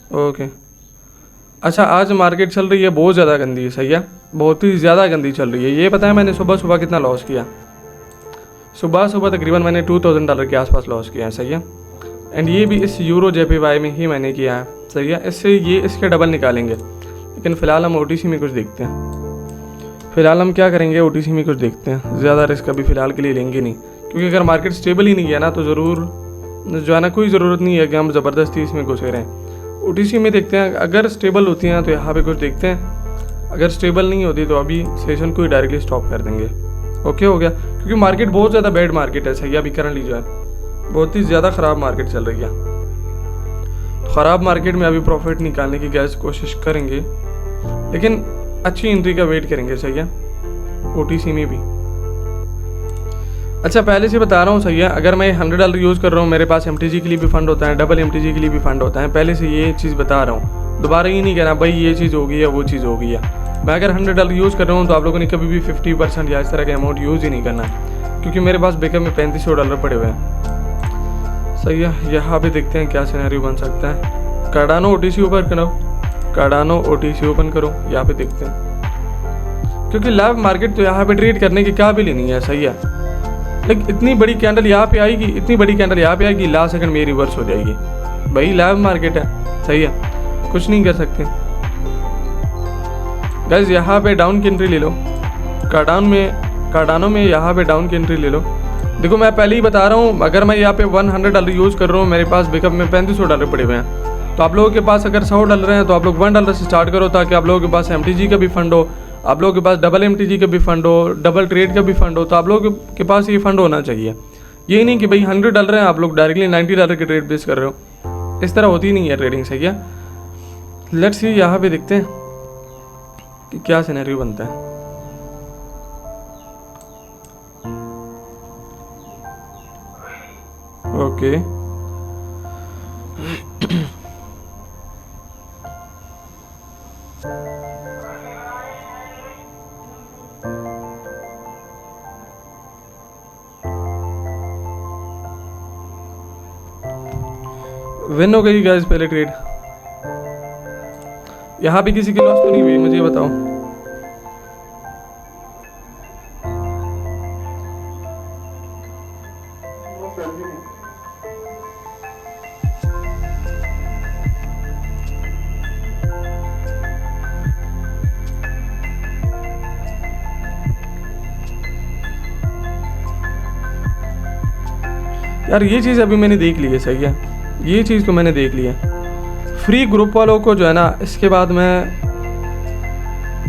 Okay. अच्छा, आज market चल रही है बहुत ज़्यादा गंदी, सही है, बहुत ही ज़्यादा गंदी चल रही है। ये पता है मैंने सुबह सुबह कितना लॉस किया? सुबह सुबह तकरीबन मैंने $2000 के आसपास लॉस किया है, सही है। एंड ये भी इस यूरो JPY में ही मैंने किया है, सही है। इससे ये इसके डबल निकालेंगे। लेकिन फ़िलहाल हम OTC में कुछ देखते हैं। फ़िलहाल हम क्या करेंगे, OTC में कुछ देखते हैं। ज़्यादा रिस्क अभी फ़िलहाल के लिए लेंगे नहीं, क्योंकि अगर मार्केट स्टेबल ही नहीं है ना तो ज़रूर जो है ना कोई ज़रूरत नहीं है कि हम ज़बरदस्ती इसमें घुसे रहें। OTC में देखते हैं, अगर स्टेबल होती हैं तो यहाँ पे कुछ देखते हैं, अगर स्टेबल नहीं होती तो अभी सेशन को ही डायरेक्टली स्टॉप कर देंगे। ओके हो गया, क्योंकि मार्केट बहुत ज़्यादा बैड मार्केट है, सही है। अभी करंटली जो है बहुत ही ज़्यादा ख़राब मार्केट चल रही है। तो ख़राब मार्केट में अभी प्रॉफिट निकालने की गैस कोशिश करेंगे, लेकिन अच्छी एंट्री का वेट करेंगे, सही है। OTC में भी अच्छा पहले से बता रहा हूँ, सही है। अगर मैं $100 यूज़ कर रहा हूँ, मेरे पास MTG के लिए भी फंड होता है, डबल MTG के लिए भी फंड होता है। पहले से ये चीज़ बता रहा हूँ, दोबारा ये नहीं कहना भाई ये चीज़ हो गई है वो चीज़ हो गई है। मैं अगर $100 यूज़ कर रहा हूँ तो आप लोगों ने कभी भी 50% या इस तरह का अमाउंट यूज़ ही नहीं करना, क्योंकि मेरे पास बैकअप में $3500 पड़े हुए हैं, सही है। यहाँ पे देखते हैं क्या सिनेरियो बन सकता है। कार्डानो OTC ओपन करो, कार्डानो OTC ओपन करो, यहाँ पे देखते हैं। क्योंकि लाइव मार्केट तो यहाँ पे ट्रेड करने की काबिल ही नहीं है, सही है। लेकिन इतनी बड़ी कैंडल यहाँ पे आएगी, इतनी बड़ी कैंडल यहाँ पे आएगी, लास्ट सेकंड में रिवर्स हो जाएगी। भाई लाइव मार्केट है, सही है, कुछ नहीं कर सकते। गाइस यहाँ पे डाउन की एंट्री ले लो, कार्डानो में यहाँ पे डाउन की एंट्री ले लो। देखो मैं पहले ही बता रहा हूँ, अगर मैं यहाँ पे $100 यूज़ कर रहा हूँ, मेरे पास बैकअप में $3500 पड़े हुए हैं। तो आप लोगों के पास अगर $100 हैं तो आप लोग $1 से स्टार्ट करो, ताकि आप लोगों के पास MTG का भी फंड हो, आप लोगों के पास डबल MTG का भी फंड हो, डबल ट्रेड का भी फंड हो। तो आप लोगों के पास ये फंड होना चाहिए। ये नहीं कि भाई $100 हैं, आप लोग डायरेक्टली $90 के ट्रेड बेस कर रहे हो। इस तरह होती नहीं है ट्रेडिंग, सही है। लेट्स सी, यहाँ पे देखते हैं कि क्या सिनेरियो बनता है। ओके विन हो गई गाइस पहले ट्रेड। यहाँ पे किसी की लॉस तो नहीं हुई, मुझे बताओ। यार ये चीज़ अभी मैंने देख ली है, सही है, ये चीज़ तो मैंने देख ली है। फ्री ग्रुप वालों को जो है ना, इसके बाद मैं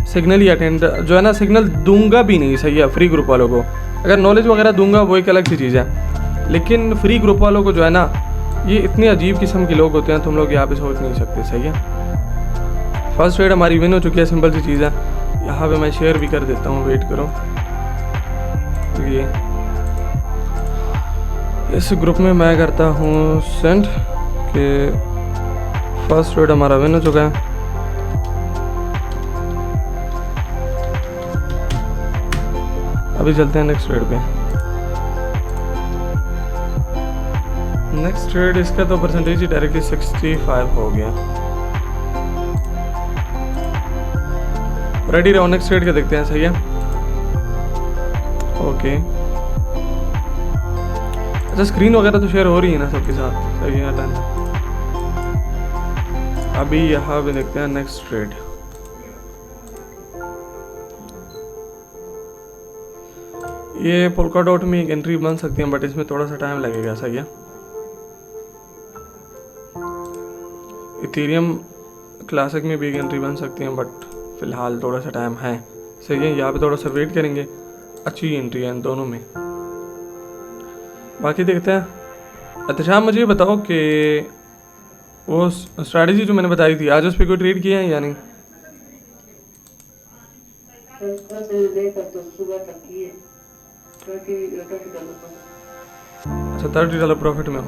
सिग्नल ही अटेंड जो है ना, सिग्नल दूंगा भी नहीं, सही है। फ्री ग्रुप वालों को अगर नॉलेज वगैरह दूंगा वो एक अलग सी चीज़ है, लेकिन फ्री ग्रुप वालों को जो है ना, ये इतने अजीब किस्म के लोग होते हैं, तुम लोग यहाँ पे सोच नहीं सकते, सही है। फर्स्ट ट्रेड हमारी विन हो चुकी है, सिंपल सी चीज़ है। यहाँ पे मैं शेयर भी कर देता हूँ, वेट करो। ये इस ग्रुप में मैं करता हूँ सेंड कि फर्स्ट ट्रेड हमारा विन हो चुका है। अभी चलते हैं नेक्स्ट ट्रेड पे। नेक्स्ट ट्रेड इसका तो परसेंटेज ही डायरेक्टली 65 हो गया। रेडी रहो, नेक्स्ट ट्रेड का देखते हैं, सही है। ओके अच्छा, स्क्रीन वगैरह तो शेयर हो रही है ना सबके साथ, सही है, डन। अभी यहाँ पे देखते हैं नेक्स्ट ट्रेड। ये पोल्का डॉट में एक एंट्री बन सकती है, बट इसमें थोड़ा सा टाइम लगेगा, सही है। इथेरियम क्लासिक में भी एक एंट्री बन सकती है, बट फिलहाल थोड़ा सा टाइम है, सही है। यहाँ पे थोड़ा सा वेट करेंगे, अच्छी एंट्री है इन दोनों में। बाकी देखते हैं। अच्छा मुझे बताओ कि वो स्ट्रैटेजी जो मैंने बताई थी, आज उस पर कोई ट्रेड किया है या नहीं? अच्छा, $30 प्रॉफिट में हो,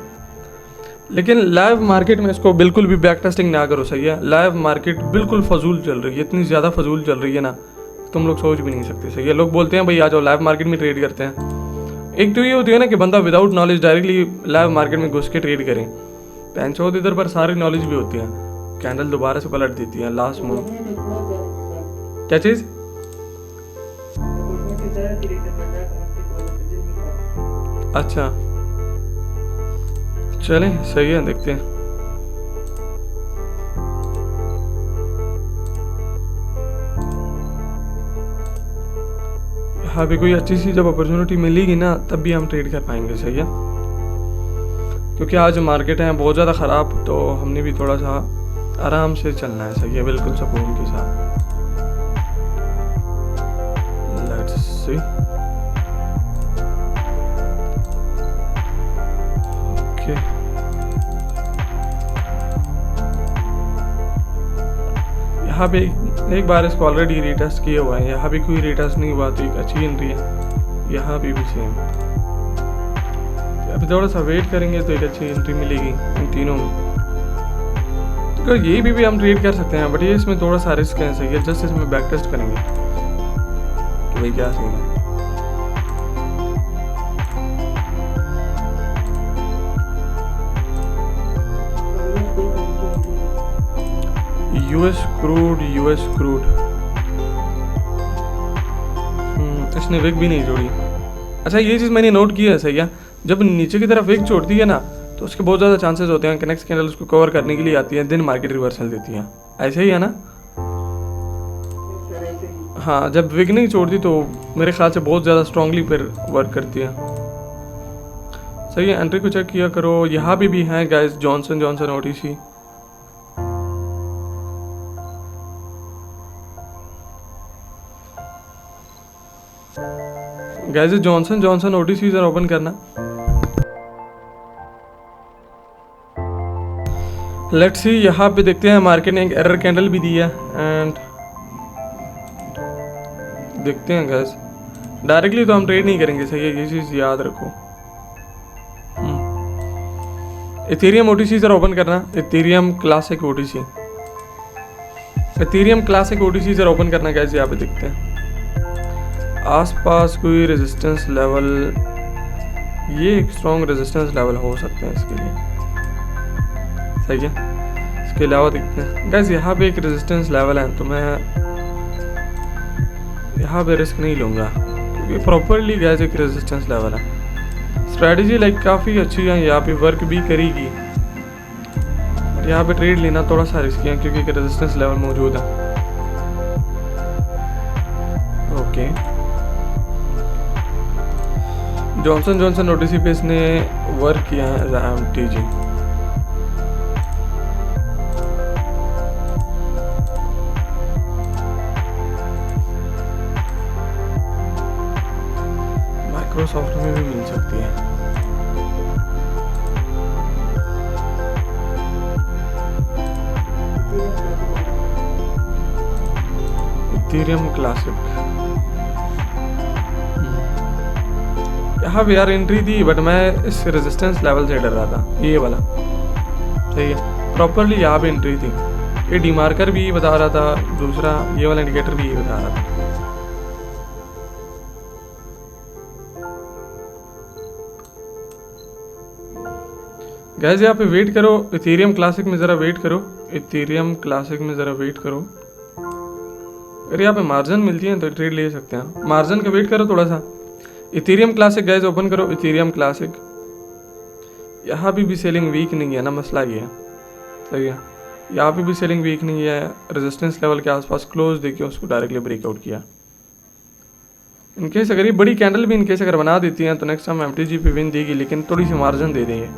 लेकिन लाइव मार्केट में इसको बिल्कुल भी बैक टेस्टिंग ना करो, सही है। लाइव मार्केट बिल्कुल फजूल चल रही है, इतनी ज़्यादा फजूल चल रही है ना, तुम लोग सोच भी नहीं सकते, सही है। लोग बोलते हैं भाई आ जाओ लाइव मार्केट में ट्रेड करते हैं। एक तो ये होती है ना कि बंदा without knowledge directly live market में घुस के ट्रेड करें, पैंचोद इधर पर सारी नॉलेज भी होती है। कैंडल दोबारा से पलट देती है लास्ट मूव। क्या चीज़? अच्छा चलें, सही है, देखते हैं। यहाँ भी कोई अच्छी सी जब अपॉर्चुनिटी मिलेगी ना तब भी हम ट्रेड कर पाएंगे, सही है। क्योंकि आज मार्केट है बहुत ज़्यादा ख़राब, तो हमने भी थोड़ा सा आराम से चलना है, सही है, बिल्कुल सुकून के साथ। Let's see. ओके, यहाँ पे एक बार इसको ऑलरेडी रिटेस्ट किया हुआ है, यहाँ भी कोई रिटेस्ट नहीं हुआ तो एक अच्छी एंट्री है। यहाँ भी सेम। अभी थोड़ा सा वेट करेंगे तो एक अच्छी एंट्री मिलेगी इन तीनों में। तो ये भी हम ट्रेड कर सकते हैं, बट ये इसमें थोड़ा सा रिस्क है, सही है। जस्ट इसमें बैक टेस्ट करेंगे कि भाई क्या सीन है। यूएस क्रूड इसने विक भी नहीं जोड़ी। अच्छा, ये चीज़ मैंने नोट किया है, सही है। जब नीचे की तरफ विक छोड़ती है ना तो उसके बहुत ज़्यादा चांसेस होते हैं कि नेक्स्ट कैंडल उसको कवर करने के लिए आती है, दिन मार्केट रिवर्सल देती है। ऐसे ही है ना? हाँ, जब विक नहीं छोड़ती तो मेरे ख्याल से बहुत ज़्यादा स्ट्रांगली फिर वर्क करती है। सही है, एंट्री को चेक किया करो। यहाँ भी हैं guys Johnson OTC. Guys Johnson OTC जरा ओपन करना। लेट्स सी, यहाँ पे देखते हैं मार्केट ने एक एरर कैंडल भी दी है एंड देखते हैं गाइस। डायरेक्टली तो हम ट्रेड नहीं करेंगे, सही है, ये चीज़ याद रखो। इथेरियम ओटीसी जरा ओपन करना। इथेरियम क्लासिक ओटीसी जरा ओपन करना गाइस। यहाँ पे देखते हैं आसपास कोई रेजिस्टेंस लेवल, ये एक स्ट्रॉन्ग रेजिस्टेंस लेवल हो सकते हैं इसके लिए, सही है। इसके अलावा देखते हैं गाइस, यहाँ पे एक रेजिस्टेंस लेवल है तो मैं यहाँ पे रिस्क नहीं लूँगा क्योंकि प्रॉपरली गाइस एक रेजिस्टेंस लेवल है। स्ट्रैटेजी लाइक काफ़ी अच्छी है, यहाँ पे वर्क भी करेगी, और यहाँ पे ट्रेड लेना थोड़ा सा रिस्की है क्योंकि एक रेजिस्टेंस लेवल मौजूद है। ओके, जॉनसन ओटीसी पे इसने वर्क किया है एमटीजी। माइक्रोसॉफ्ट में भी मिल सकती है। इथेरियम क्लासिक, यहाँ पे यार एंट्री थी बट मैं इस रेजिस्टेंस लेवल से डर रहा था, ये वाला, सही है। प्रॉपरली यहाँ पे एंट्री थी, ये डीमार्कर भी ये बता रहा था, दूसरा ये वाला इंडिकेटर भी ये बता रहा था। गाइस यहाँ पे वेट करो, इथेरियम क्लासिक में ज़रा वेट करो, अगर यहाँ पे मार्जिन मिलती है तो ट्रेड ले सकते हैं। मार्जिन का वेट करो थोड़ा सा। इथेरियम क्लासिक गाइस ओपन करो, इथेरियम क्लासिक। यहाँ भी सेलिंग वीक नहीं है ना, मसला ये है, सही है। यहाँ पे भी सेलिंग वीक नहीं है, रेजिस्टेंस लेवल के आसपास क्लोज देखिए, उसको डायरेक्टली ब्रेकआउट किया। इनकेस अगर ये बड़ी कैंडल भी इनकेस अगर बना देती हैं तो नेक्स्ट टाइम एमटीजी पे विन देगी, लेकिन थोड़ी सी मार्जिन दे देंगे।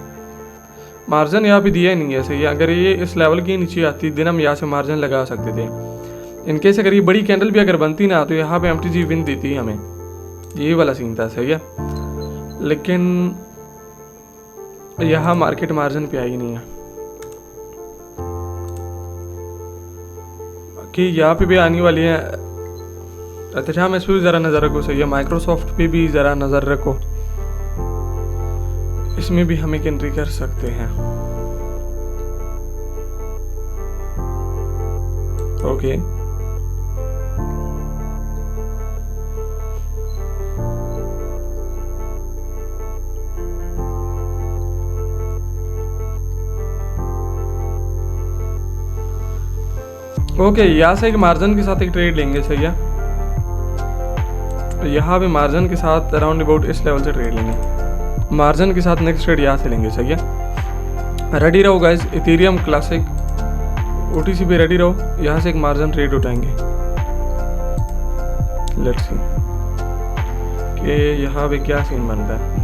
मार्जिन यहाँ पे दिया ही नहीं है, सही है। अगर ये इस लेवल के नीचे आती दिन हम यहाँ से मार्जिन लगा सकते थे। इनकेस अगर ये बड़ी कैंडल भी अगर बनती ना तो यहाँ पे एमटीजी विन देती हमें, ये वाला सीन था, सही है। लेकिन यहाँ मार्केट मार्जिन पे आई नहीं है। बाकी यहाँ पे भी आने वाली है। अच्छा, हम इस पर भी ज़रा नज़र रखो, सही है। माइक्रोसॉफ्ट पे भी ज़रा नज़र रखो, इसमें भी हम एक एंट्री कर सकते हैं। ओके, ओके, यहाँ से एक मार्जिन के साथ एक ट्रेड लेंगे, सही है। यहाँ पे मार्जिन के साथ अराउंड अबाउट इस लेवल से ट्रेड लेंगे, मार्जिन के साथ नेक्स्ट ट्रेड यहाँ से लेंगे, सही है। रेडी रहो गाइस, इथेरियम क्लासिक OTC पे रेडी रहो, यहाँ से एक मार्जिन ट्रेड उठाएंगे। लेट्स सी कि यहाँ पे क्या सीन बनता है।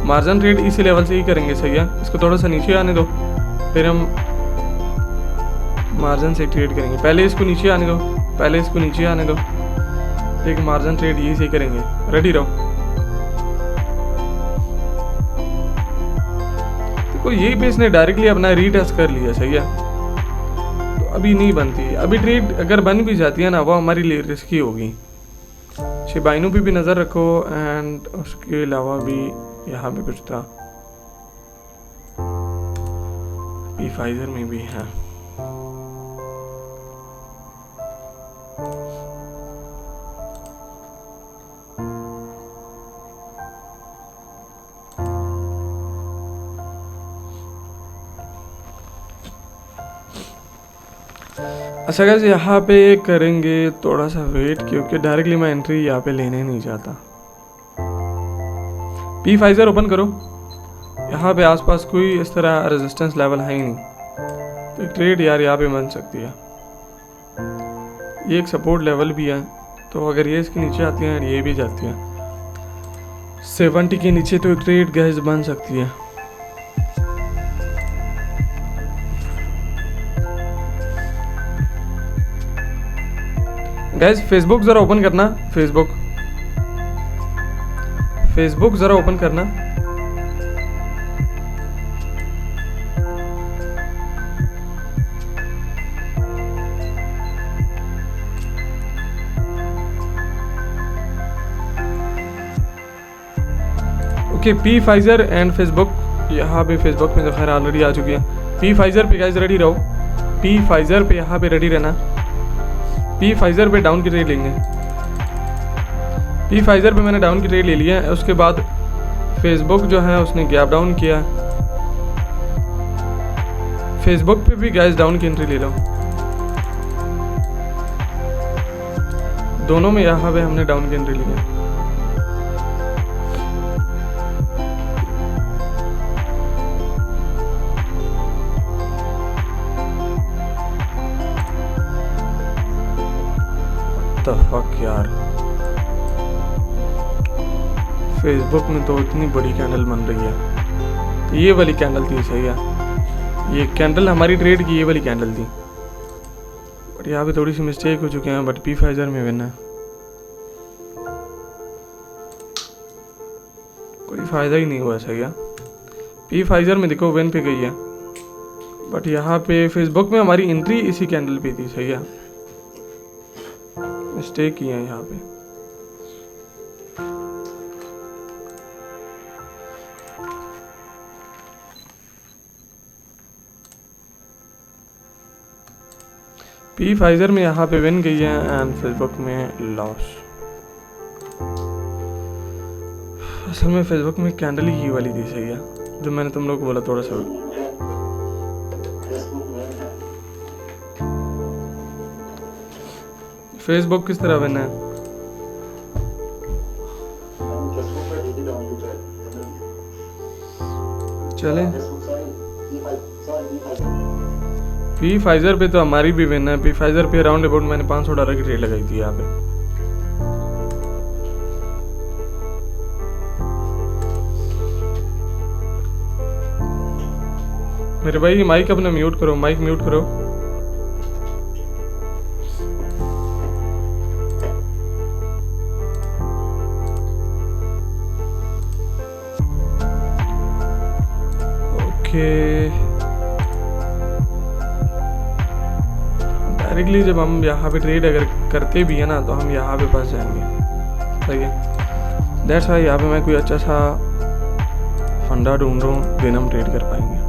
मार्जिन ट्रेड इसी लेवल से ही करेंगे, सही है। इसको थोड़ा सा नीचे आने दो, फिर हम मार्जिन से ट्रेड करेंगे। पहले इसको नीचे आने दो, पहले इसको नीचे आने दो, एक मार्जिन ट्रेड यही से करेंगे। रेडी रहो। तो यही पे इसने डायरेक्टली अपना रीटेस्ट कर लिया, सही है। तो अभी नहीं बनती, अभी ट्रेड अगर बन भी जाती है ना, वो हमारे लिए रिस्की होगी। शिबा इनू भी नज़र रखो, एंड उसके अलावा भी यहाँ पे कुछ था, फाइजर में भी है। अच्छा गाइस, यहाँ पे करेंगे थोड़ा सा वेट, क्योंकि डायरेक्टली मैं एंट्री यहाँ पे लेने नहीं चाहता। P5 ओपन करो, यहाँ पे आसपास कोई इस तरह रेजिस्टेंस लेवल है ही नहीं, तो एक ट्रेड यार यहाँ पे बन सकती है। ये एक सपोर्ट लेवल भी है, तो अगर ये इसके नीचे आती है, ये भी जाती है 70 के नीचे, तो एक ट्रेड गैस बन सकती है। गैस फेसबुक ज़रा ओपन करना, फेसबुक ज़रा ओपन करना। ओके, P5 एंड फेसबुक, यहाँ पे फेसबुक में तो खैर ऑलरेडी आ चुकी है। P5 पे गाइस रेडी रहो, P5 पे यहाँ पे रेडी रहना। P5 पे डाउन की ट्रेड लेंगे। P5 पे मैंने डाउन की ट्रेड ले लिया है। उसके बाद फेसबुक जो है उसने गैप डाउन किया, फेसबुक पे भी गैस डाउन की एंट्री ले लो। दोनों में यहाँ पे हमने डाउन की एंट्री ली है। फक यार, फेसबुक में तो इतनी बड़ी कैंडल बन रही है। ये वाली कैंडल थी, सही है। ये कैंडल हमारी ट्रेड की ये वाली कैंडल थी, बट यहाँ पे थोड़ी सी मिस्टेक हो चुके हैं। बट P5 में विन है, कोई फायदा ही नहीं हुआ, सही है। P5 में देखो विन पे गई है, बट यहाँ पे फेसबुक में हमारी एंट्री इसी कैंडल पे थी, सही है। मिस्टेक किया है यहाँ पे। P5 में यहाँ पे विन गई है एंड फेसबुक में लॉस। असल में फेसबुक में कैंडल ही वाली थी, सही है, जो मैंने तुम लोग को बोला थोड़ा सा। फेसबुक किस तरह बना है? चले P5 पे तो हमारी भी विन है। P5 पे अराउंड अबाउट मैंने $500 की ट्रेड लगाई थी यहाँ पे। मेरे भाई माइक अपना म्यूट करो, माइक म्यूट करो। डायरेक्टली जब हम यहाँ पे ट्रेड अगर करते भी है ना, तो हम यहाँ पे फंस जाएंगे, सही है। दैट्स वाई यहाँ पे मैं कोई अच्छा सा फंडा ढूंढ रहा हूँ, देन हम ट्रेड कर पाएंगे।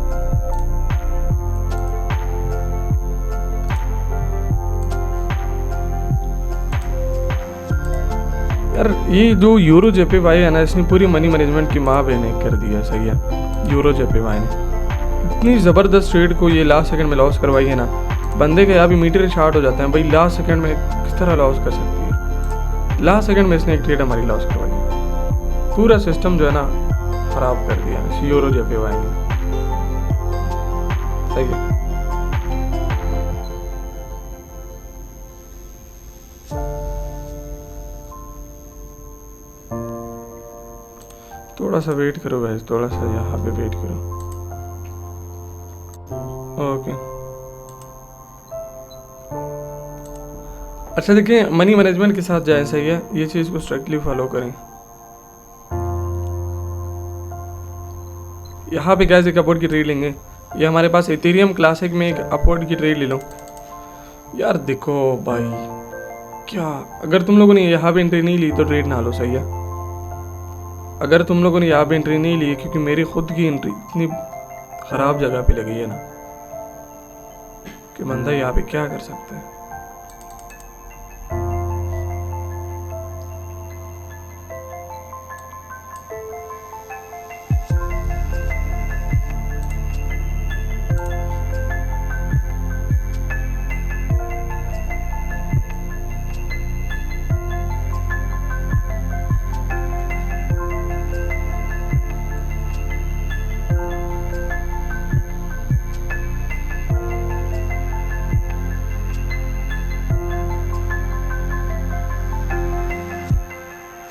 यार ये जो यूरो जेपीवाई है ना, इसने पूरी मनी मैनेजमेंट की माँ बहने कर दिया। सही है, यूरो जेपीवाई ने इतनी ज़बरदस्त ट्रेड को ये लास्ट सेकंड में लॉस करवाई है ना। बंदे के यहाँ भी मीटर शार्ट हो जाते हैं भाई, लास्ट सेकंड में किस तरह लॉस कर सकती है। लास्ट सेकंड में इसने एक ट्रेड हमारी लॉस करवाई है। पूरा सिस्टम जो है ना ख़राब कर दिया इस यूरो जेपीवाई ने। सही है, थोड़ा सा वेट करो गाइस, थोड़ा सा यहाँ पे वेट करो। ओके, अच्छा देखिए, मनी मैनेजमेंट के साथ जाए। सही है, ये चीज़ को स्ट्रिक्टली फॉलो करें। यहाँ पे गाइस एक अपवर्ड की ट्रेड लेंगे। ये हमारे पास इथेरियम क्लासिक में एक अपवर्ड की ट्रेड ले लो। यार देखो भाई, क्या अगर तुम लोगों ने यहाँ पे एंट्री नहीं ली तो ट्रेड ना लो। सही है, अगर तुम लोगों ने यहाँ पे एंट्री नहीं ली, क्योंकि मेरी खुद की एंट्री इतनी ख़राब जगह पे लगी है ना कि बंदा यहाँ पे क्या कर सकता है।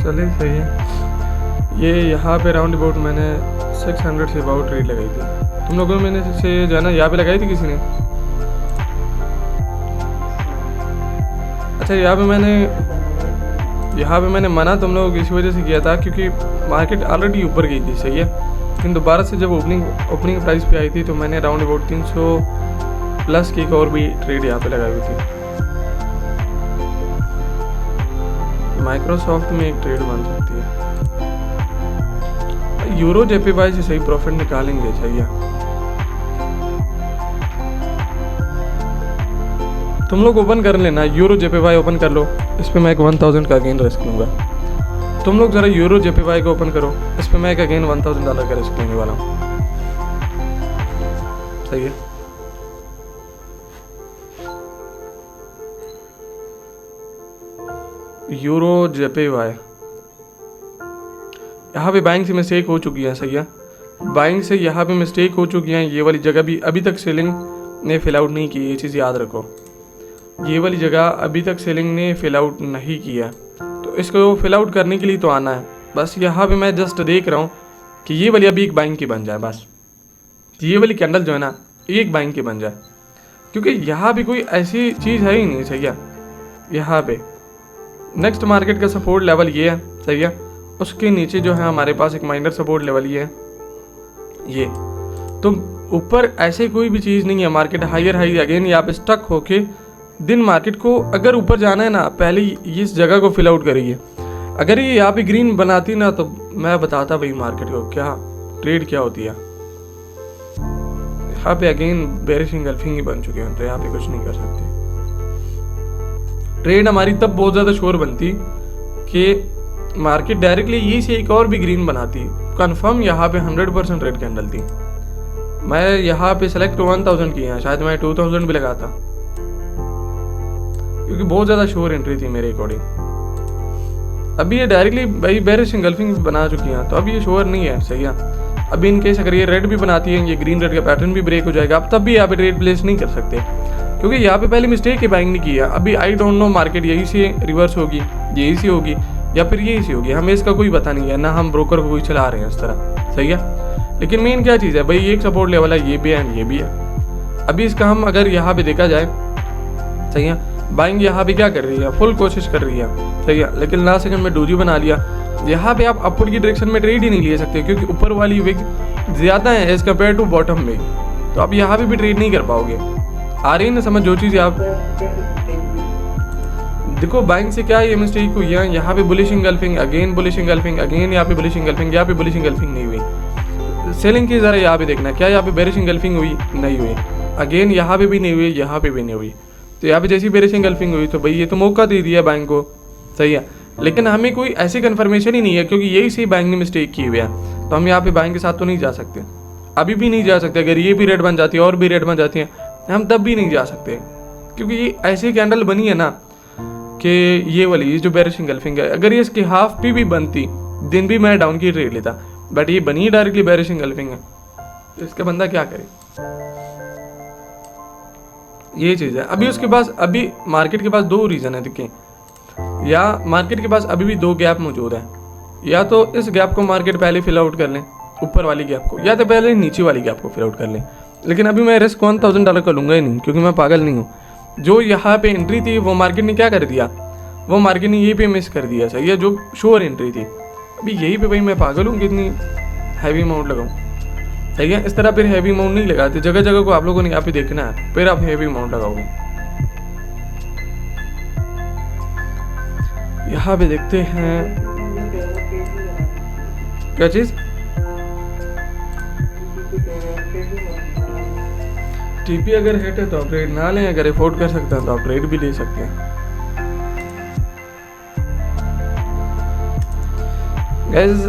चलिए सही है। ये यहाँ पे राउंड अबाउट मैंने 600 से अबाउट रेट लगाई थी। तुम लोगों ने मैंने से जो है ना यहाँ पे लगाई थी किसी ने। अच्छा, यहाँ पे मैंने मना तुम लोगों को इसी वजह से किया था क्योंकि मार्केट ऑलरेडी ऊपर गई थी। सही है, लेकिन दोबारा से जब ओपनिंग प्राइस पे आई थी तो मैंने राउंड अबाउट 300 प्लस की एक और भी ट्रेड यहाँ पे लगाई हुई थी। माइक्रोसॉफ्ट में एक ट्रेड बन सकती है। यूरो जेपीवाई से सही प्रॉफिट निकालेंगे। सही है, तुम लोग ओपन कर लेना, यूरो जेपीवाई ओपन कर लो। इस पे मैं एक 1000 का अगेन रिस्क लूंगा। तुम लोग जरा यूरो जेपीवाई को ओपन करो, इस पे मैं एक अगेन $1000 का रिस्क लेने वाला हूँ। सही है, यूरो जेपीवाई यहाँ पे बाइंग से मिस्टेक हो चुकी है। सही है, बाइंग से यहाँ पे मिस्टेक हो चुकी है। ये वाली जगह भी अभी तक सेलिंग ने फिल आउट नहीं की, ये चीज़ याद रखो। ये वाली जगह अभी तक सेलिंग ने फिल आउट नहीं किया, तो इसको फिल आउट करने के लिए तो आना है। बस यहाँ पे मैं जस्ट देख रहा हूँ कि ये वाली अभी एक बाइंग की बन जाए। बस ये वाली कैंडल जो है ना एक बाइंग की बन जाए, क्योंकि यहाँ भी कोई ऐसी चीज़ है ही नहीं। सही है, यहाँ पे नेक्स्ट मार्केट का सपोर्ट लेवल ये है। सही है, उसके नीचे जो है हमारे पास एक माइनर सपोर्ट लेवल ये है। ये तो ऊपर ऐसे कोई भी चीज़ नहीं है। मार्केट हायर हाई अगेन यहाँ पे स्टक होके दिन मार्केट को अगर ऊपर जाना है ना, पहले इस जगह को फिल आउट करिए। अगर ये यहाँ पे ग्रीन बनाती ना तो मैं बताता भाई मार्केट को क्या ट्रेड क्या होती है। यहाँ पे अगेन बेरिश इंगल्फिंग ही बन चुके हैं, तो यहाँ पे कुछ नहीं कर सकते। ट्रेड हमारी तब बहुत ज़्यादा श्योर बनती कि मार्केट डायरेक्टली ये से एक और भी ग्रीन बनाती। कंफर्म यहाँ पे 100% रेड कैंडल थी। मैं यहाँ पे सेलेक्ट 1000 की है, शायद मैं 2000 भी लगाता, क्योंकि बहुत ज़्यादा श्योर एंट्री थी मेरे अकॉर्डिंग। अभी ये डायरेक्टली भाई बेरिश इंगल्फिंग बना चुकी हैं, तो अभी ये श्योर नहीं है। सही है, अभी इनकेस अगर ये रेड भी बनाती है, ये ग्रीन रेड का पैटर्न भी ब्रेक हो जाएगा, आप तब भी यहाँ पे ट्रेड प्लेस नहीं कर सकते, क्योंकि यहाँ पे पहले मिस्टेक की बाइंग नहीं किया। अभी आई डोंट नो मार्केट यही से रिवर्स होगी, यही से होगी या फिर यही से होगी, हमें इसका कोई पता नहीं है ना। हम ब्रोकर को कोई चला रहे हैं इस तरह। सही है, लेकिन मेन क्या चीज़ है भाई, एक सपोर्ट लेवल है, ये भी है एंड ये भी है। अभी इसका हम अगर यहाँ पे देखा जाए, सही है, बाइंग यहाँ पे क्या कर रही है, फुल कोशिश कर रही है। सही है, लेकिन लास्ट सेकंड में डोजी बना लिया। यहाँ पे आप अपवर्ड की डायरेक्शन में ट्रेड ही नहीं ले सकते, क्योंकि ऊपर वाली विक ज़्यादा है एज कम्पेयर टू बॉटम में, तो आप यहाँ पे भी ट्रेड नहीं कर पाओगे। आ रही है ना समझ जो चीज़ आप देखो। बाइंग से क्या ये मिस्टेक हुई है, यहाँ पे bullish engulfing, again bullish engulfing, again यहाँ पे बुलिश इंगल्फिंग, यहाँ पे बुलिश इंगल्फिंग नहीं हुई। सेलिंग की ज़रा यहाँ पे देखना, क्या यहाँ पे बेरिश इंगल्फिंग हुई, नहीं हुई। अगेन यहाँ पे भी नहीं हुई, यहाँ पे भी नहीं हुई। तो यहाँ पे जैसी बेरिश इंगल्फिंग हुई तो भाई ये तो मौका दे दिया बैंक को। सही है, लेकिन हमें कोई ऐसी कन्फर्मेशन ही नहीं है, क्योंकि यही सी बैंक ने मिस्टेक की हुई है, तो हम यहाँ पे बैंक के साथ तो नहीं जा सकते, अभी भी नहीं जा सकते। अगर ये भी रेट बन जाती है और भी रेट बन जाती है, हम तब भी नहीं जा सकते, क्योंकि ये ऐसी कैंडल बनी है ना कि ये वाली ये जो बेरिश इंगल्फिंग है, अगर ये इसकी हाफ भी बनती दिन भी मैं डाउन की रेट लेता, बट ये बनी डायरेक्टली बेरिश इंगल्फिंग है, तो इसका बंदा क्या करे, ये चीज़ है। अभी उसके पास, अभी मार्केट के पास दो रीज़न है देखिए, या मार्केट के पास अभी भी दो गैप मौजूद है, या तो इस गैप को मार्केट पहले फिल आउट कर लें, ऊपर वाली गैप को, या तो पहले नीचे वाली गैप को फिल आउट कर लें। लेकिन अभी मैं रिस्क $1000 का लूँगा ही नहीं, क्योंकि मैं पागल नहीं हूँ। जो यहाँ पे एंट्री थी वो मार्केट ने क्या कर दिया, वो मार्केट ने यही पे मिस कर दिया, सही है, जो श्योर एंट्री थी। अभी यही पे भाई मैं पागल हूँ कि इतनी हैवी अमाउंट लगाऊँ, सही है। इस तरह फिर हैवी अमाउंट नहीं लगाते, जगह जगह को आप लोगों ने यहाँ पे देखना है, फिर आप हैवी अमाउंट लगाओगे। यहाँ पे देखते हैं क्या चीज़, टीपी अगर हिट है तो आप ट्रेड ना लें, अगर अफोर्ड कर सकते हैं तो आप ट्रेड भी ले सकते हैं। गाइस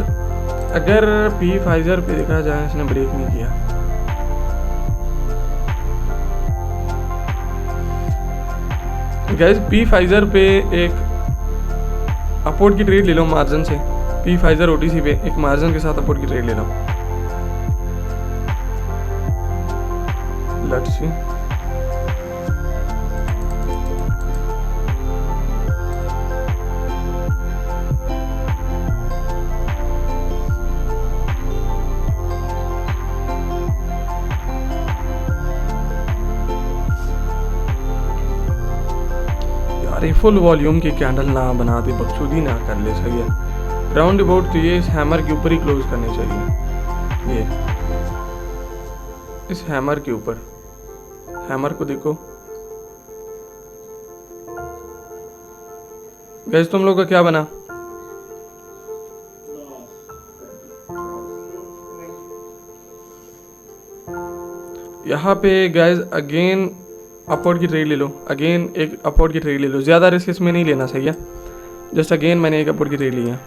अगर पी फाइजर पे देखा जाए, इसने ब्रेक नहीं किया, गाइस पी फाइजर पे एक अपोर्ट की ट्रेड ले लो मार्जिन से, पी फाइजर ओटीसी पे एक मार्जिन के साथ अपोर्ट की ट्रेड ले लो। लेट्स सी, यार ये फुल वॉल्यूम की कैंडल ना बना दे, बकचोदी ना कर ले, सही है। राउंड अबाउट तो ये इस हैमर के ऊपर ही क्लोज करने चाहिए, ये इस हैमर के ऊपर, हैमर को देखो गैस, तुम लोग का क्या बना, यहाँ पे गैस अगेन अपवर्ड की ट्रेड ले लो, अगेन एक अपवर्ड की ट्रेड ले लो, ज़्यादा रिस्क इसमें नहीं लेना, सही है। जस्ट अगेन मैंने एक अपवर्ड की ट्रेड ली है।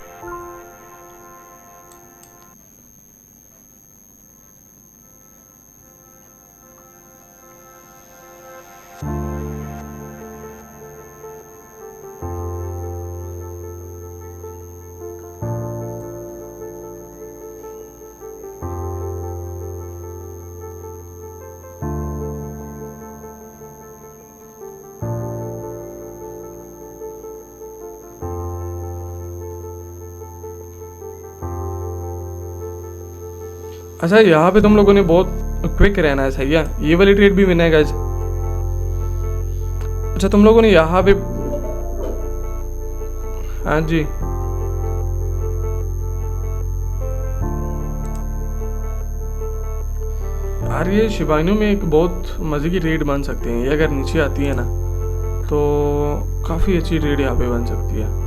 अच्छा यहाँ पे तुम लोगों ने बहुत क्विक रहना है, सही है। ये वाली ट्रेड भी विन है गाइस। अच्छा तुम लोगों ने यहाँ पे, हाँ जी यार, ये शिबा इनू में एक बहुत मज़े की ट्रेड बन सकती है। ये अगर नीचे आती है ना तो काफ़ी अच्छी ट्रेड यहाँ पे बन सकती है।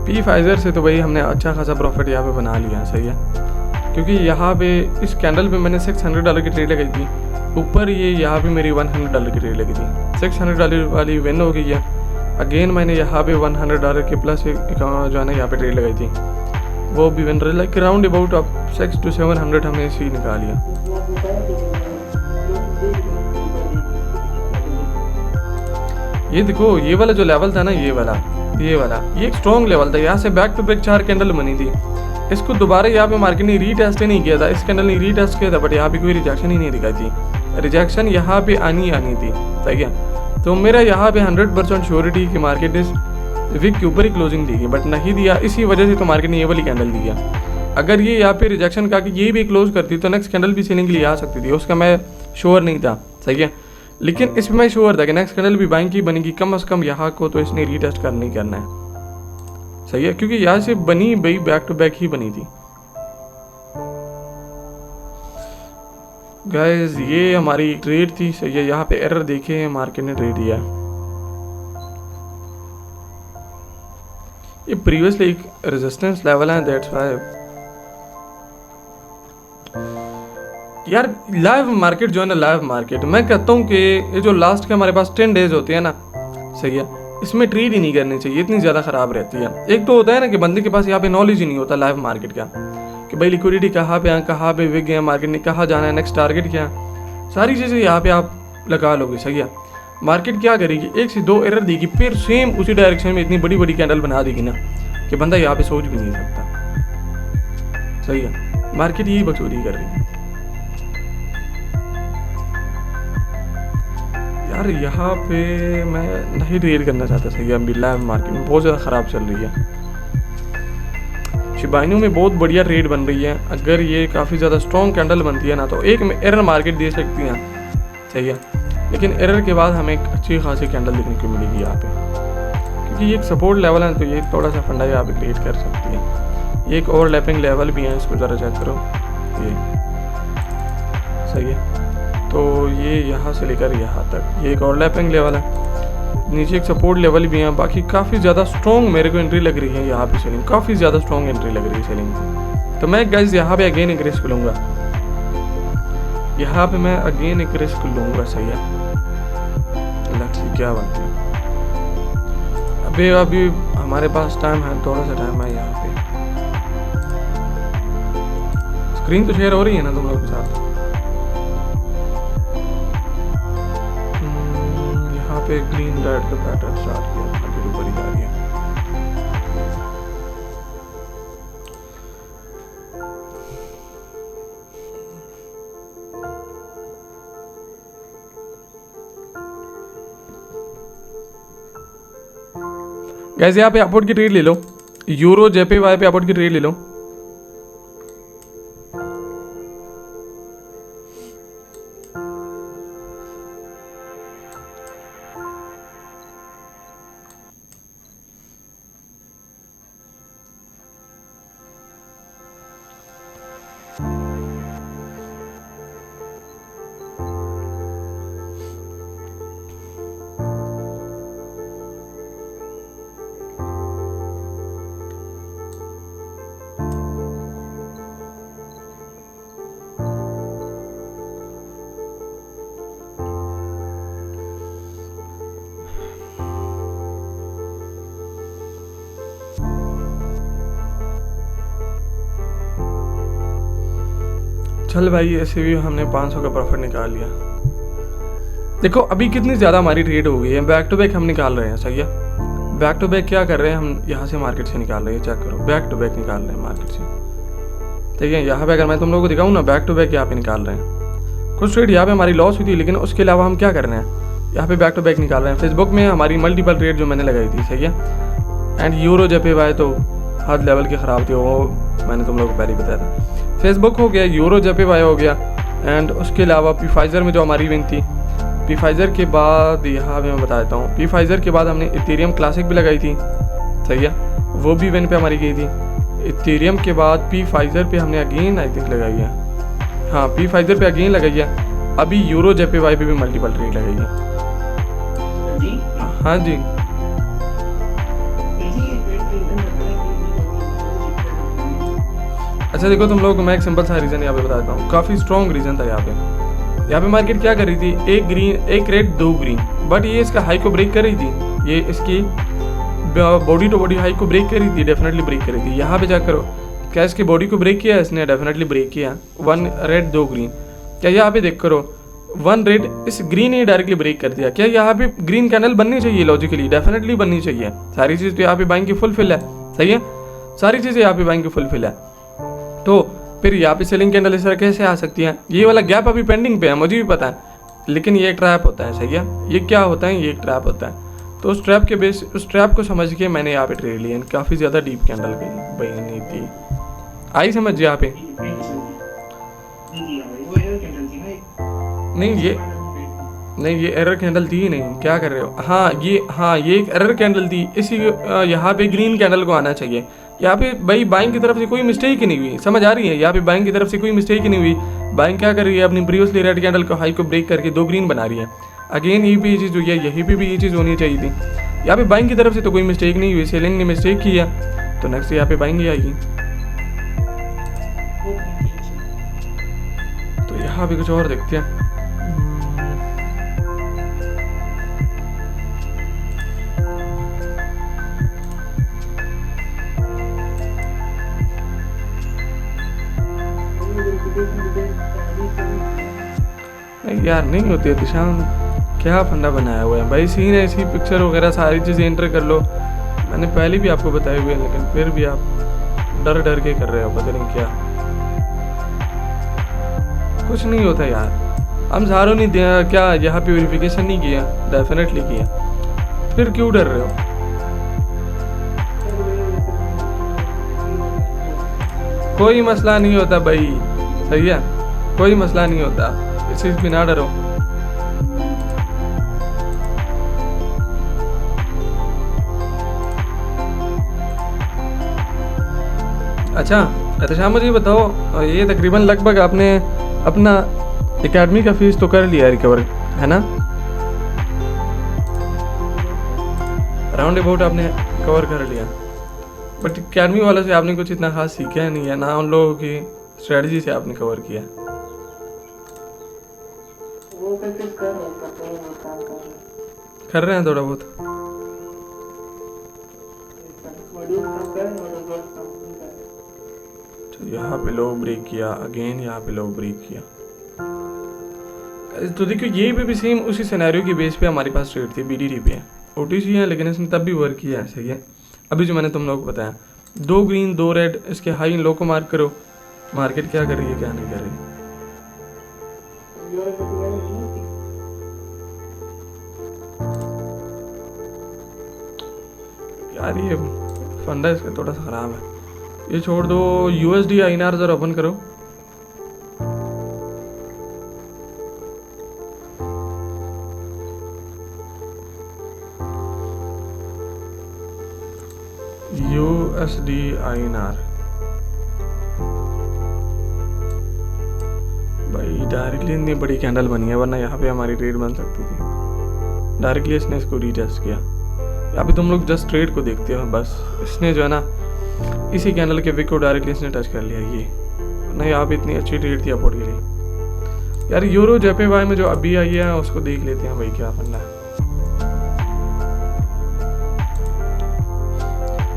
पी फाइजर से तो भाई हमने अच्छा खासा प्रॉफिट यहाँ पे बना लिया, सही है। क्योंकि यहाँ पे इस कैंडल पे मैंने $600 की ट्रेड लगाई थी, ऊपर ये यहाँ पे मेरी $100 की ट्रेड लगी थी। $600 वाली विन हो गई है। अगेन मैंने यहाँ पे $100 के प्लस जो है ना यहाँ पे ट्रेड लगाई थी, वो भी विन रही, लाइक राउंड अबाउट अब 600 to 700 हमने इसी निकाल लिया। ये देखो ये वाला जो लेवल था ना, ये वाला ये एक स्ट्रॉन्ग लेवल था। यहाँ से बैक टू बैक 4 कैंडल बनी थी। इसको दोबारा यहाँ पे मार्केट ने रीटेस्ट ही नहीं किया था, इस कैंडल ने रीटेस्ट किया था, बट यहाँ पे कोई रिजेक्शन ही नहीं दिखाई थी। रिजेक्शन यहाँ पे आनी थी, सही है। तो मेरा यहाँ पे 100% श्योरिटी कि मार्केट इस विक के ऊपर ही क्लोजिंग दी, बट नहीं दिया। इसी वजह से तो मार्केट ने ये वाली कैंडल दिया। अगर ये यहाँ पे रिजेक्शन का कि ये भी क्लोज करती तो नेक्स्ट कैंडल भी सेलिंग के लिए आ सकती थी, उसका मैं श्योर नहीं था, सही है। लेकिन इसमें मैं श्योर था कि नेक्स्ट कैंडल भी बाइंग की बनेगी, कम से कम यहाँ को तो इसने रीटेस्ट करना ही करना है, सही है। क्योंकि यहाँ से बनी भाई बैक टू बैक ही बनी थी गाइस। ये हमारी ट्रेड थी, सही है। यहाँ पे एरर देखे मार्केट ने ट्रेड दिया। ये प्रीवियसली एक रेजिस्टेंस लेवल है, दैट्स व्हाई यार लाइव मार्केट जो है ना, लाइव मार्केट मैं कहता हूँ कि ये जो लास्ट के हमारे पास 10 डेज होते हैं ना, सही है, इसमें ट्रेड ही नहीं करनी चाहिए, इतनी ज़्यादा ख़राब रहती है। एक तो होता है ना कि बंदे के पास यहाँ पे नॉलेज ही नहीं होता लाइव मार्केट का, कि भाई लिक्विडिटी कहाँ पे है, कहाँ पे बिक गया मार्केट ने, कहाँ जाना है, नेक्स्ट टारगेट क्या है, सारी चीज़ें यहाँ पे आप लगा लोगे, सही है। मार्केट क्या करेगी, 1 से 2 एरर देगी, फिर सेम उसी डायरेक्शन में इतनी बड़ी बड़ी कैंडल बना देगी ना कि बंदा यहाँ पे सोच भी नहीं सकता, सही है। मार्केट यही बकचोदी कर रही है यार। यहाँ पे मैं नहीं ट्रेड करना चाहता, सही है। अभी लाइव मार्केट में बहुत ज़्यादा ख़राब चल रही है। शिबा इनू में बहुत बढ़िया रेट बन रही है, अगर ये काफ़ी ज़्यादा स्ट्रॉन्ग कैंडल बनती है ना तो एक एरर मार्केट दे सकती है, सही है। लेकिन एरर के बाद हमें एक अच्छी खासी कैंडल देखने को मिलेगी यहाँ पे, क्योंकि ये एक सपोर्ट लेवल है, तो ये थोड़ा सा फंडा यहाँ पे क्रिएट कर सकती है। ये एक ओवरलैपिंग लेवल भी है, इसको ज़रा चेक करो, ये सही है। तो ये यहाँ से लेकर यहाँ तक ये एक ओवरलैपिंग लेवल है, नीचे एक सपोर्ट लेवल भी है। बाकी काफ़ी ज़्यादा स्ट्रॉन्ग मेरे को एंट्री लग रही है यहाँ पे, सेलिंग काफ़ी ज़्यादा स्ट्रॉन्ग एंट्री लग रही है सेलिंग की। तो मैं गाइस यहाँ पे अगेन एक रिस्क लूँगा, यहाँ पे मैं अगेन एक रिस्क लूँगा, सही है। लक्ष्य क्या बनती है, अभी हमारे पास टाइम है, थोड़ा सा टाइम है। यहाँ पे स्क्रीन तो शेयर हो रही है ना तुम लोग के साथ। यहाँ पे ग्रीन रेड का पैटर्न स्टार्ट किया, आगे ऊपर ही जा रही है। गाइस यहाँ पे अपवर्ड की ट्रेड ले लो, यूरो जेपीवाई पे अपवर्ड की ट्रेड ले लो। चल भाई, ऐसे भी हमने 500 का प्रॉफिट निकाल लिया। देखो अभी कितनी ज़्यादा हमारी ट्रेड हो गई है, बैक टू बैक हम निकाल रहे हैं, सही है। बैक टू बैक क्या कर रहे हैं हम, यहाँ से मार्केट से निकाल रहे हैं, चेक करो, बैक टू बैक निकाल रहे हैं मार्केट से, ठीक है। यहाँ पे अगर मैं तुम लोगों को दिखाऊँ ना, बैक टू बैक यहाँ पे निकाल रहे हैं। कुछ ट्रेड यहाँ पे हमारी लॉस हुई थी, लेकिन उसके अलावा हम क्या कर रहे हैं, यहाँ पे बैक टू बैक निकाल रहे हैं। फेसबुक में हमारी मल्टीपल ट्रेड जो मैंने लगाई थी, सही है। एंड यूरो जेपीवाई तो हद लेवल की ख़राब थी, वो मैंने तुम लोगों को पहले ही बताया था। फेसबुक हो गया, यूरो जेपीवाई हो गया, एंड उसके अलावा पी फाइजर में जो हमारी विन थी, पी फाइजर के बाद यहाँ भी मैं बता देता हूँ, पी फाइजर के बाद हमने इथेरियम क्लासिक भी लगाई थी, सही है, वो भी विन पे हमारी गई थी। इथेरियम के बाद पी फाइजर पे हमने अगेन आई थिंक लगाई है, हाँ पी फाइजर पे अगेन लगाई है। अभी यूरो जेपीवाई पे भी मल्टीपल ट्रेड लगाई है। हाँ जी, अच्छा देखो तुम लोगों को मैं एक सिंपल सा रीज़न यहाँ पे बताता हूँ, काफ़ी स्ट्रॉन्ग रीज़न था यहाँ पे मार्केट क्या कर रही थी, एक ग्रीन एक रेड दो ग्रीन, बट ये इसका हाई को ब्रेक कर रही थी, ये इसकी बॉडी टू बॉडी हाई को ब्रेक कर रही थी, डेफिनेटली ब्रेक कर रही थी। यहाँ पे चेक करो, क्या इसकी बॉडी को ब्रेक किया इसने, डेफिनेटली ब्रेक किया। 1 रेड 2 ग्रीन, क्या यहाँ पे देख करो 1 रेड इस ग्रीन ने डायरेक्टली ब्रेक कर दिया। क्या यहाँ पे ग्रीन कैंडल बननी चाहिए, लॉजिकली डेफिनेटली बननी चाहिए। सारी चीज़ तो यहाँ पे बाइंग की फुलफिल है, सही है, सारी चीज़ें यहाँ पे बाइंग की फुलफिल है। तो फिर यहाँ पे सेलिंग कैंडल इस तरह कैसे आ सकती है। ये वाला गैप अभी पेंडिंग पे है, मुझे भी पता है, लेकिन ये एक ट्रैप होता है, सही है। ये क्या होता है, ये एक ट्रैप होता है। तो उस ट्रैप के बेस, उस ट्रैप को समझ के मैंने यहाँ पे ट्रेड लिया। काफ़ी ज़्यादा डीप कैंडल बनी थी, आई समझ यहाँ पे। नहीं ये एरर कैंडल थी ही नहीं, क्या कर रहे हो। हाँ ये एक एरर कैंडल थी, इसी यहाँ पे ग्रीन कैंडल को आना चाहिए। यहाँ पे भाई बाइंग की तरफ से कोई मिस्टेक ही नहीं हुई, समझ आ रही है। यहाँ पे बाइंग की तरफ से कोई मिस्टेक ही नहीं हुई। बाइंग क्या कर रही है, अपनी प्रीवियसली रेड कैंडल को हाई को ब्रेक करके 2 ग्रीन बना रही है। अगेन यही पे ये चीज़ हुई है, यहीं पे भी ये चीज़ होनी चाहिए थी। यहाँ पे बाइंग की तरफ से तो कोई मिस्टेक नहीं हुई, सेलिंग ने मिस्टेक की है, तो नेक्स्ट यहाँ पे बाइंग ही आएगी। तो यहाँ भी कुछ और देखते हैं। नहीं यार, नहीं होती है दिशान, क्या फंडा बनाया हुआ है भाई। सीन ऐसी पिक्चर वगैरह सारी चीज़ें एंटर कर लो। मैंने पहले भी आपको बताए हुए हैं, लेकिन फिर भी आप डर डर के कर रहे हो, पता नहीं क्या। कुछ नहीं होता यार, हम सारों नहीं दिया क्या यहाँ पे वेरिफिकेशन नहीं किया? डेफिनेटली किया, फिर क्यों डर रहे हो? कोई मसला नहीं होता भाई, सही है, कोई मसला नहीं होता, इस चीज़ पे ना डरो। अच्छा मुझे बताओ, ये तकरीबन लगभग आपने अपना एकेडमी का फीस तो कर लिया रिकवर, है ना? राउंड अबाउट आपने कवर कर लिया, बट एकेडमी वालों से आपने कुछ इतना खास सीखा नहीं है ना, उन लोगों की स्ट्रेटजी से आपने कवर किया। कर रहे हैं थोड़ा बहुत। यहाँ पे लो ब्रेक किया, अगेन यहाँ पे लो ब्रेक किया। तो देखियो ये भी सेम उसी सिनेरियो की बेस पे हमारे पास ट्रेड थी, बीडीटी पे है, ओटीसी है, लेकिन इसने तब भी वर्क किया है, सही है। अभी जो मैंने तुम लोग को बताया, 2 ग्रीन 2 रेड, इसके हाई इन लो को मार्क करो, मार्केट क्या कर रही है क्या नहीं कर रही। यार ये फंडा इसका थोड़ा सा खराब है, ये छोड़ दो। यूएसडी आईएनआर जरा ओपन करो। यूएसडी आईएनआर भाई डायरेक्टली इतनी बड़ी कैंडल बनी है, वरना यहाँ पे हमारी ट्रेड बन सकती थी। डायरेक्टली इसने इसको रीटेस्ट किया। यहाँ पे तुम लोग जस्ट ट्रेड को देखते हो बस, इसने जो है ना इसी कैंडल के विक को डायरेक्टली इसने टच कर लिया। ये नहीं, यहाँ पे इतनी अच्छी ट्रेड थी अपोर्ट के लिए। यार यूरो जेपीवाई में जो अभी आई है उसको देख लेते हैं भाई, क्या फंडा है।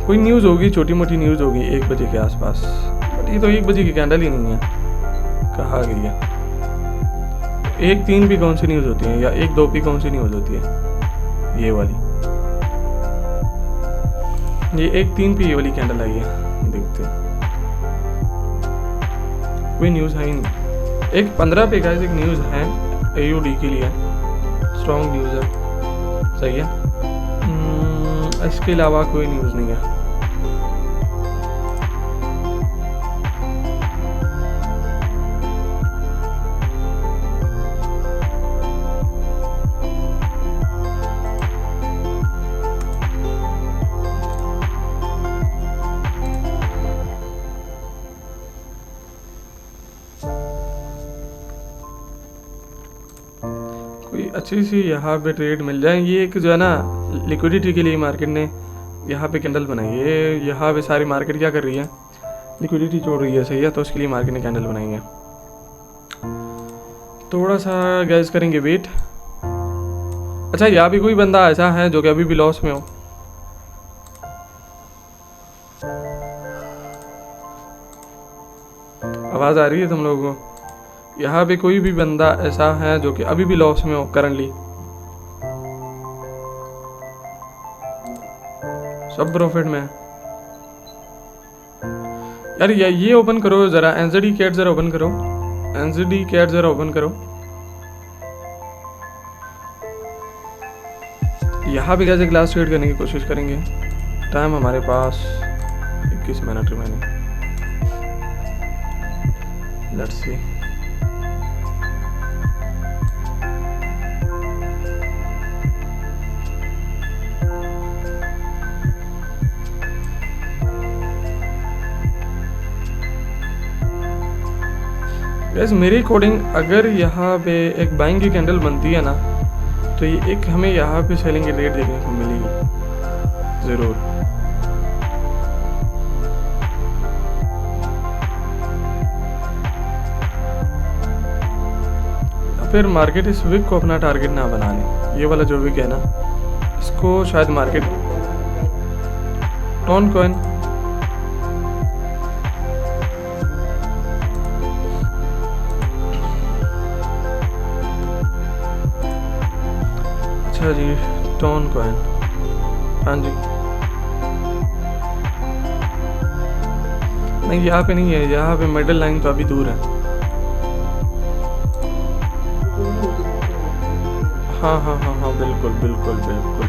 कोई न्यूज़ होगी, छोटी मोटी न्यूज़ होगी 1 बजे के आसपास, बट ये तो 1 बजे की कैंडल ही नहीं है, कहा गई है। 1-3 भी कौन सी न्यूज़ होती है, या 1-2 भी कौन सी न्यूज़ होती है? ये वाली, ये 1-3 पे ये वाली कैंडल आई है, देखते हैं। कोई न्यूज़ है ही नहीं। 1-15 पे गाइस एक न्यूज़ है AUD के लिए, स्ट्रॉन्ग न्यूज़ है, सही है। इसके अलावा कोई न्यूज़ नहीं है। कोई अच्छी सी यहाँ पे ट्रेड मिल जाए। ये एक जो है ना लिक्विडिटी के लिए मार्केट ने यहाँ पे कैंडल बनाई है। यहाँ पे सारी मार्केट क्या कर रही है, लिक्विडिटी छोड़ रही है, सही है। तो उसके लिए मार्केट ने कैंडल बनाई है। थोड़ा सा गैस करेंगे वेट। अच्छा, यहाँ भी कोई बंदा ऐसा है जो कि अभी भी लॉस में हो? आवाज़ आ रही है तुम लोगों को? यहाँ पे कोई भी बंदा ऐसा है जो कि अभी भी लॉस में हो करंटली? सब प्रॉफिट में है यार। ये ओपन करो जरा, एनजेडी कैट जरा ओपन करो, एनजेडी कैट जरा ओपन करो। यहाँ भी कैसे ग्लास ट्रेड करने की कोशिश करेंगे। टाइम हमारे पास 21 minute remaining. Let's see. Gas मेरी कोडिंग, अगर यहाँ पे एक बाइंग की कैंडल बनती है ना, तो ये एक हमें यहाँ पे सेलिंग की रेट देखने को मिलेगी ज़रूर। फिर मार्केट इस विक को अपना टारगेट ना बनाने, ये वाला जो विक है ना इसको शायद मार्केट टोन कॉइन अच्छा जी टोन कॉइन हाँ जी नहीं यहाँ पे नहीं है, यहाँ पे मिडिल लाइन तो अभी दूर है। हाँ हाँ हाँ हाँ बिल्कुल बिल्कुल बिल्कुल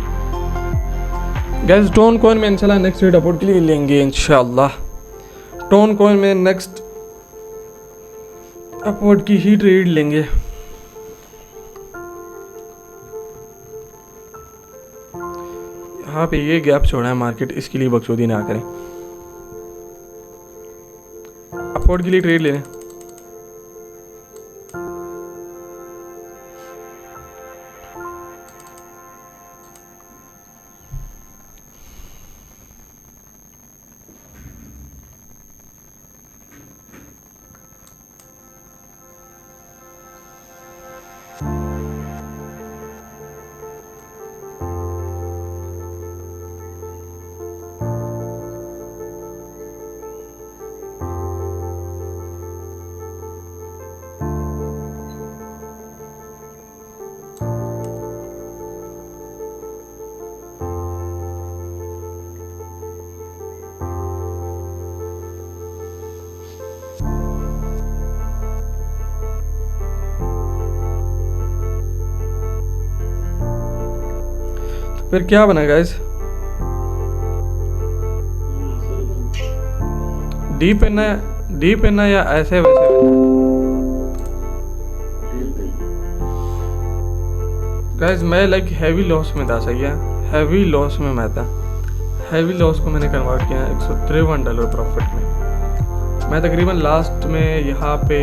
गैस टोन कॉइन में इंशाल्लाह नेक्स्ट ट्रेड अपलोड के लिए लेंगे इंशाल्लाह। टोन कॉइन में नेक्स्ट अपवर्ड की ही ट्रेड लेंगे। यहाँ पे ये गैप छोड़ा है मार्केट, इसके लिए बकचोदी ना करें, अपवर्ड के लिए ट्रेड ले लें। फिर क्या बना गाइस, डीप है या ऐसे वैसे गाइस। मैं लाइक हैवी लॉस में था, सही है, हैवी लॉस में मैं था। हैवी लॉस को मैंने कन्वर्ट किया $153 प्रॉफिट में। मैं तकरीबन लास्ट में यहाँ पे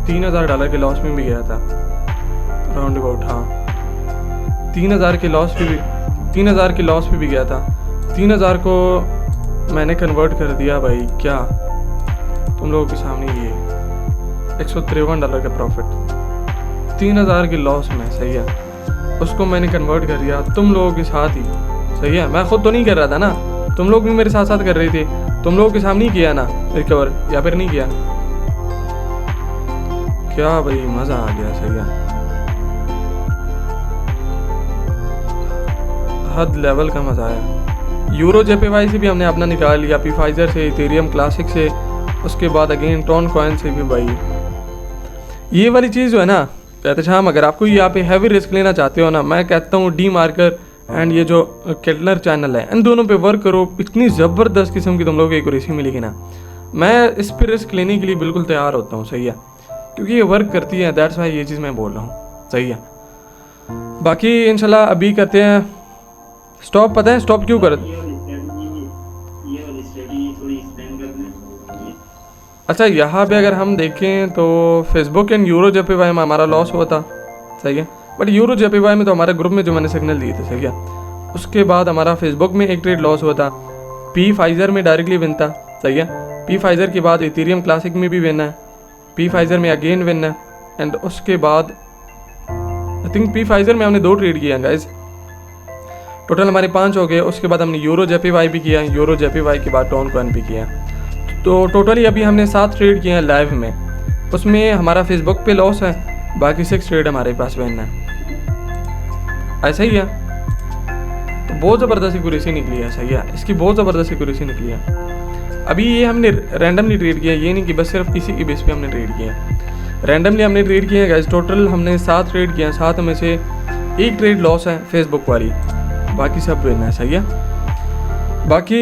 $3000 के लॉस में भी गया था राउंड अबाउट। हाँ 3000 के लॉस पे भी गया था। 3000 को मैंने कन्वर्ट कर दिया भाई, क्या तुम लोगों के सामने ये $153 का प्रॉफिट 3000 के लॉस में, सही है, उसको मैंने कन्वर्ट कर दिया तुम लोगों के साथ ही, सही है। मैं खुद तो नहीं कर रहा था ना, तुम लोग भी मेरे साथ साथ कर रहे थे, तुम लोगों के सामने ही किया ना रिकवर, या फिर नहीं किया। क्या भाई मज़ा आ गया, सही है, हद लेवल का मज़ा आया। यूरो जेपीवाई से भी हमने अपना निकाल लिया, पीफाइजर से, इथेरियम क्लासिक से, उसके बाद अगेन टोन कॉइन से भी। भाई ये वाली चीज़ जो है ना कहते शाम, अगर आपको यहाँ पे हैवी रिस्क लेना चाहते हो ना, मैं कहता हूँ डी मार्कर एंड ये जो केटलर चैनल है, इन दोनों पे वर्क करो, इतनी ज़बरदस्त किस्म की तुम लोग को एक्यूरेसी मिलेगी ना। मैं इस पर रिस्क लेने के लिए बिल्कुल तैयार होता हूँ, सही है, क्योंकि ये वर्क करती है, दैट्स वाई ये चीज़ मैं बोल रहा हूँ, सही है। बाकी इंशाल्लाह अभी करते हैं स्टॉप। पता है स्टॉप क्यों कर? अच्छा यहाँ पे अगर हम देखें तो फेसबुक एंड यूरो जेपीवाई में हमारा लॉस हुआ था, सही है, बट यूरो जेपीवाई में तो हमारे ग्रुप में जो मैंने सिग्नल दिए थे, सही है। उसके बाद हमारा फेसबुक में एक ट्रेड लॉस हुआ था, पी फाइजर में डायरेक्टली विन था, सही है। पी फाइजर के बाद इथेरियम क्लासिक में भी विन है, पी फाइजर में अगेन विन है, एंड उसके बाद आई थिंक पी फाइजर में हमने 2 ट्रेड किए हैं गाइज, टोटल हमारे 5 हो गए। उसके बाद हमने यूरो जेपीवाई भी किया, यूरो जेपीवाई के बाद टोन कॉइन भी किया, तो टोटली अभी हमने 7 ट्रेड किए हैं लाइव में। उसमें हमारा फेसबुक पे लॉस है, बाकी 6 ट्रेड हमारे पास विन है, ऐसा ही है। तो बहुत ज़बरदस्त एक्यूरेसी निकली है, सही है, इसकी बहुत ज़बरदस्त एक्यूरेसी निकली है। अभी ये हमने रैंडमली ट्रेड किया, ये नहीं कि बस सिर्फ इसी की बेस पे हमने ट्रेड किया, रैंडमली हमने ट्रेड किए हैं गाइस। टोटल हमने 7 ट्रेड किए हैं, 7 में से 1 ट्रेड लॉस है फेसबुक वाली, बाकी सब विन है, सही है। बाकी